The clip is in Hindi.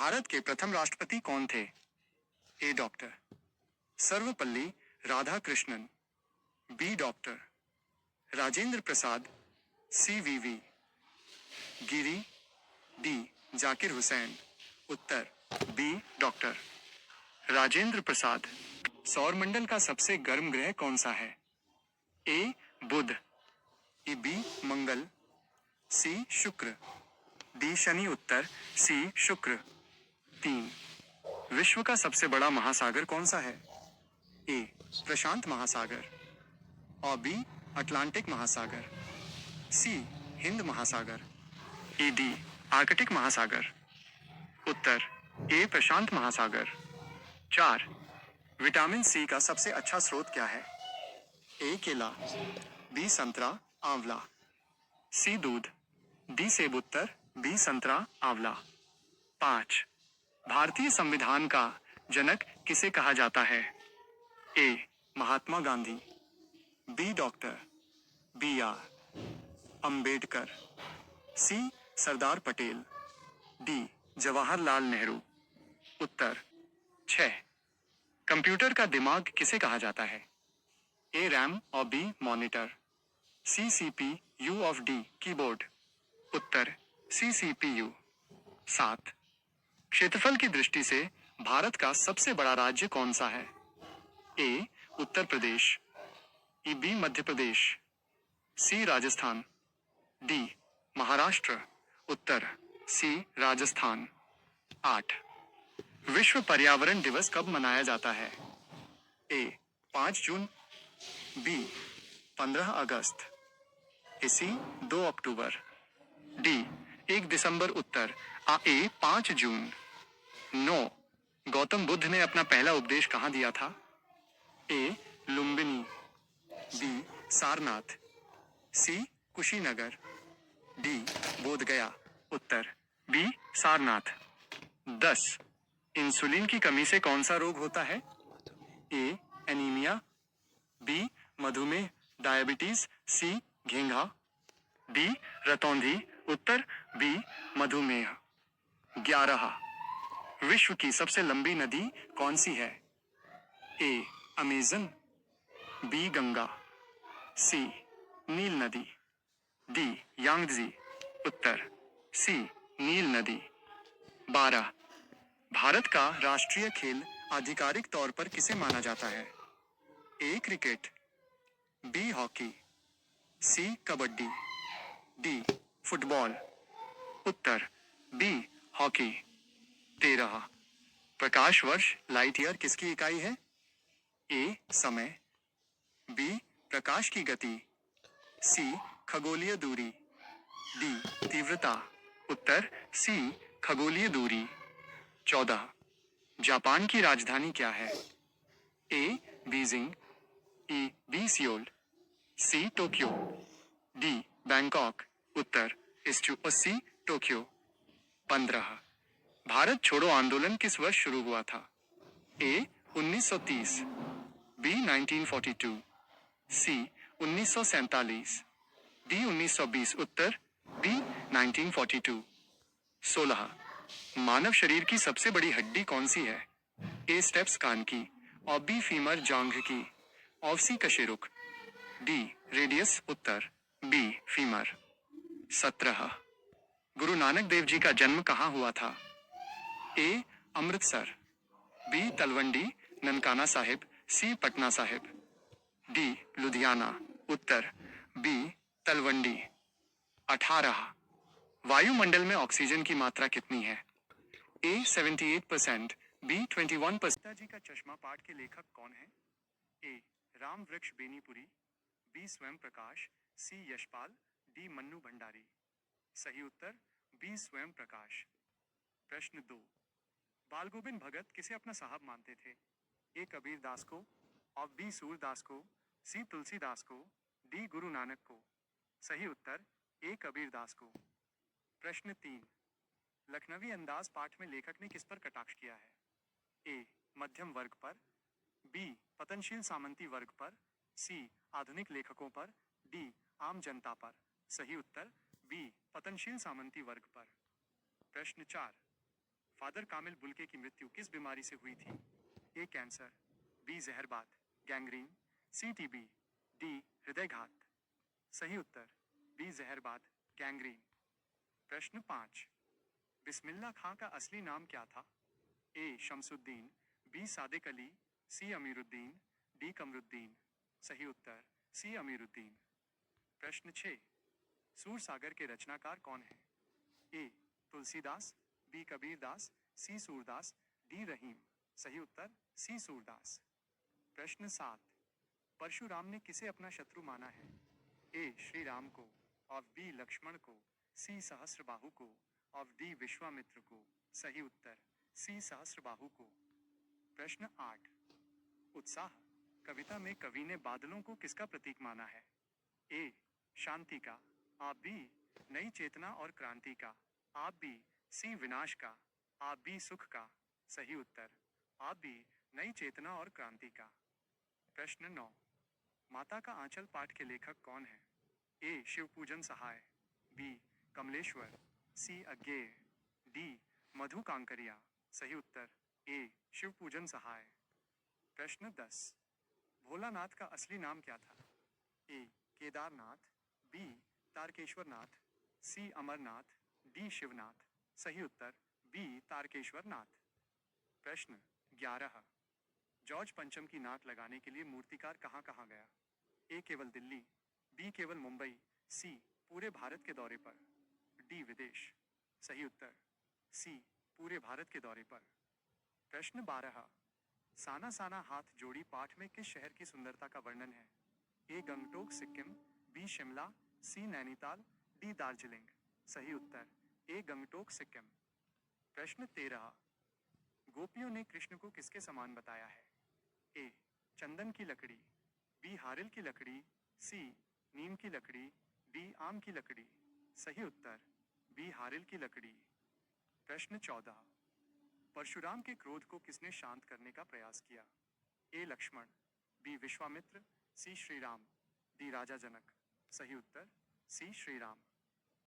भारत के प्रथम राष्ट्रपति कौन थे? A doctor Sarvepalli Radhakrishnan, B doctor Rajendra Prasad, C VV Giri, D Zakir Hussain. उत्तर बी डॉक्टर राजेंद्र प्रसाद। सौरमंडल का सबसे गर्म ग्रह कौन सा है? ए बुध, बी मंगल, सी शुक्र, डी शनि। उत्तर सी शुक्र। 3. विश्व का सबसे बड़ा महासागर कौन सा है? ए प्रशांत महासागर, और बी अटलांटिक महासागर, सी हिंद महासागर, डी आर्कटिक महासागर। उत्तर ए प्रशांत महासागर। 4. विटामिन सी का सबसे अच्छा स्रोत क्या है? ए केला, बी संतरा आंवला, सी दूध, डी सेब। उत्तर बी संतरा आंवला। 5. भारतीय संविधान का जनक किसे कहा जाता है? A Mahatma Gandhi, B doctor B R Ambedkar, C Sardar Patel, D Jawaharlal Nehru. उत्तर 6. कंप्यूटर का दिमाग किसे कहा जाता है? ए रैम और B monitor, C CPU of D keyboard. उत्तर सी सीपीयू। 7. क्षेत्रफल की दृष्टि से भारत का सबसे बड़ा राज्य कौन सा है? ए उत्तर प्रदेश, बी मध्य प्रदेश, सी राजस्थान, डी महाराष्ट्र। उत्तर सी राजस्थान। 8. विश्व पर्यावरण दिवस कब मनाया जाता है? ए 5 जून, बी 15 अगस्त, सी 2 अक्टूबर, डी 1 दिसंबर। उत्तर ए 5 जून। 9. गौतम बुद्ध ने अपना पहला उपदेश कहाँ दिया था? ए लुम्बिनी, बी सारनाथ, सी कुशीनगर, डी बोधगया। उत्तर बी सारनाथ। 10. इंसुलिन की कमी से कौन सा रोग होता है? ए एनीमिया, बी मधुमेह डायबिटीज, सी घेंघा, डी रतौंधी। उत्तर बी मधुमेह। 11. विश्व की सबसे लंबी नदी कौन सी है? ए अमेजन, बी गंगा, सी नील नदी, डी यांगजी। उत्तर सी नील नदी। 12. भारत का राष्ट्रीय खेल आधिकारिक तौर पर किसे माना जाता है? ए क्रिकेट, बी हॉकी, सी कबड्डी, डी फुटबॉल। उत्तर बी हॉकी। 13. प्रकाश वर्ष लाइट ईयर किसकी इकाई है? ए समय, बी प्रकाश की गति, सी खगोलीय दूरी, डी तीव्रता। उत्तर सी खगोलीय दूरी। 14. जापान की राजधानी क्या है? A Beijing, B Seoul, C Tokyo, D Bangkok. उत्तर सी टोक्यो। 15. भारत छोड़ो आंदोलन किस वर्ष शुरू हुआ था? A 1930, B 1942, C 1947, D 1920। उत्तर बी 1942। 16. मानव शरीर की सबसे बड़ी हड्डी कौन सी है? ए स्टेप्स कान की, और बी फीमर जांघ की, और सी कशेरुक, डी रेडियस। उत्तर बी फीमर। 17. गुरु नानक देव जी का जन्म कहाँ हुआ था? ए अमृतसर, बी तलवंडी ननकाना साहिब, सी पटना साहिब, डी लुधियाना। उत्तर बी तलवंडी। 18. वायुमंडल में ऑक्सीजन की मात्रा कितनी है? ए 78%, बी 21%। जी का चश्मा पाठ के लेखक कौन है? ए राम वृक्ष बेनीपुरी, बी स्वयं प्रकाश, सी यशपाल, डी मन्नू भंडारी। सही उत्तर बी स्वयं प्रकाश। प्रश्न 2. बाल गोविंद भगत किसे अपना साहब मानते थे? ए कबीर दास को, और बी सूरदास को, सी तुलसीदास को, डी गुरु नानक को। सही उत्तर ए कबीर दास को। प्रश्न 3. लखनवी अंदाज पाठ में लेखक ने किस पर कटाक्ष किया है? ए मध्यम वर्ग पर, बी पतनशील सामंती वर्ग पर, सी आधुनिक लेखकों पर, डी आम जनता पर। सही उत्तर बी पतनशील सामंती वर्ग पर। प्रश्न 4. फादर कामिल बुल्के की मृत्यु किस बीमारी से हुई थी? ए कैंसर, बी जहरबाद गैंग्रीन, सी टीबी, डी हृदयघात। सही उत्तर बी जहरबाद गैंग्रीन। प्रश्न 5, बिस्मिल्लाह खां का असली नाम क्या था? ए शमसुद्दीन, बी सादिक अली, सी अमीरुद्दीन, डी कमरुद्दीन। सही उत्तर सी अमीरुद्दीन। प्रश्न 6, सूरसागर के रचनाकार कौन है? ए तुलसीदास, बी कबीरदास, सी सूरदास, डी रहीम। सही उत्तर सी सूरदास। प्रश्न 7, परशुराम ने किसे अपना शत्रु माना है? ए श्री राम को, और बी लक्ष्मण को, सी सहस्त्रबाहु को, और डी विश्वामित्र को। सही उत्तर सी सहस्त्रबाहु को। प्रश्न 8, उत्साह कविता में कवि ने बादलों को किसका प्रतीक माना है? ए शांति का, आप बी नई चेतना और क्रांति का, आप बी सी विनाश का, आप बी सुख का। सही उत्तर आप बी नई चेतना और क्रांति का। प्रश्न 9, माता का आंचल पाठ के लेखक कौन है? ए शिवपूजन सहाय, बी कमलेश्वर, सी अज्ञेय, डी मधु कांकरिया। सही उत्तर ए शिवपूजन सहाय। प्रश्न 10, भोलानाथ का असली नाम क्या था? ए केदारनाथ, बी तारकेश्वरनाथ, सी अमरनाथ, डी शिवनाथ। सही उत्तर बी तारकेश्वरनाथ। प्रश्न 11, जॉर्ज पंचम की नाक लगाने के लिए मूर्तिकार कहाँ कहाँ गया? ए केवल दिल्ली, बी केवल मुंबई, सी पूरे भारत के दौरे पर, डी विदेश। सही उत्तर सी पूरे भारत के दौरे पर। प्रश्न 12, साना साना हाथ जोड़ी पाठ में किस शहर की सुंदरता का वर्णन है? ए गंगटोक सिक्किम, बी शिमला, सी नैनीताल, डी दार्जिलिंग। सही उत्तर ए गंगटोक सिक्किम। प्रश्न 13, गोपियों ने कृष्ण को किसके समान बताया है? ए चंदन की लकड़ी, बी हारिल की लकड़ी, सी नीम की लकड़ी, डी आम की लकड़ी। सही उत्तर बी हारिल की लकड़ी। प्रश्न 14, परशुराम के क्रोध को किसने शांत करने का प्रयास किया? ए लक्ष्मण, बी विश्वामित्र, सी श्रीराम, डी राजा जनक। सही उत्तर सी श्रीराम।